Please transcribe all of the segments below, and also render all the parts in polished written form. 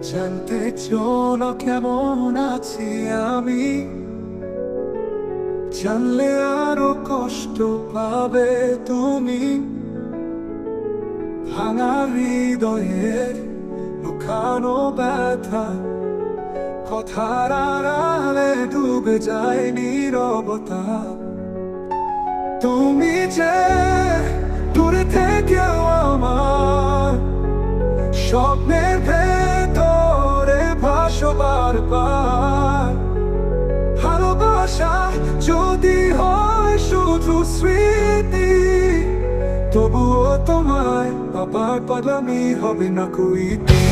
জানতে চাও না কেমন আছি আমি, জানলে আরো কষ্ট পাবে তুমি। ভাঙা হৃদয়ের লুকানো ব্যথা, কথার আড়ালে ডুবে যায় নীরবতা। তুমি যে দূরে থেকেও আমার স্বপ্নের ভেতরে ভাসো বারবার। ভালোবাসা যদি হয় শুধু স্মৃতি, তবুও তোমায় পাবার পাগলামি হবে না কুইতি।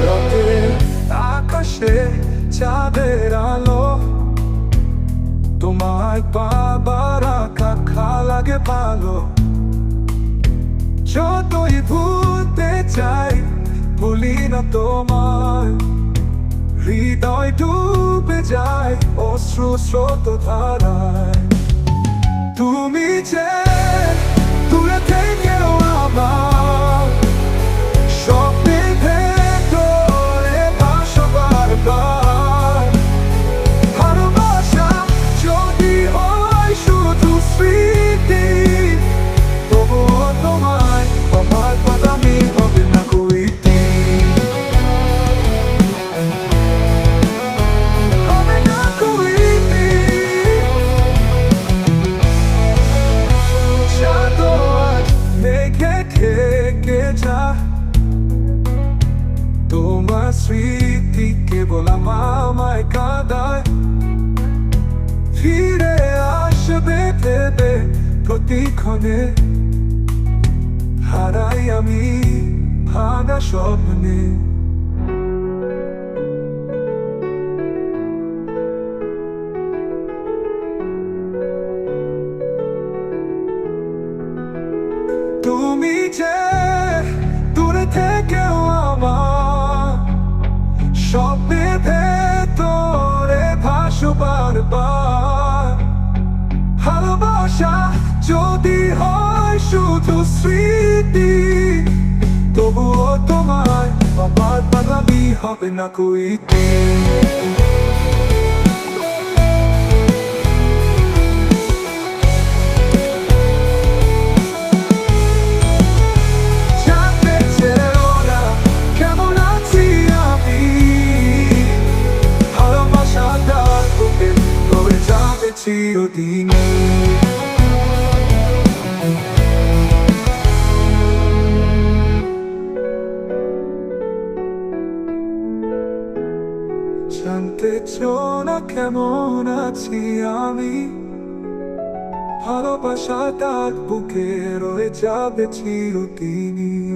রাতের আকাশে চাঁদের আলো, তোমায় বাবার আঁকা লাগে ভালো। যতই ভুলতে চাই ভুলি না তোমায়, হৃদয় ডুবে যায় অশ্রু স্রোত ধারায়। তুমি যে দূরে থেকেও আমার স্বপ্নের ভেতরে ভাসো বারবার। ভালোবাসা যদি হয় শুধু স্মৃতি, তবুও তোমায় আমার পাগলামি হবে না কুইতি। হবে না কুইতি। শাদো আজ মেঘে ঢেকে যায়, তোমার স্মৃতি কেবল আমায় কাঁদায়। ফিরে আসবে ভেবে প্রতিক্ষণে, হারাই আমি ভাঙা স্বপ্নে। তুমি যে দূরে থেকেও আমার স্বপ্নের ভেতরে ভাসো বারবার। ভালোবাসা যদি হয় শুধু স্মৃতি, তবুও তোমায় আমার পাগলামি হবে না কুইতি। জানতে চেও না কেমন আছি আমি, ভালোবাসাটার বুকে রয়ে যাবে চিরদিন। জানতে চাও না কেমন আছি আমি, ভালোবাসাটার বুকে রয়ে যাবে চিরদিন।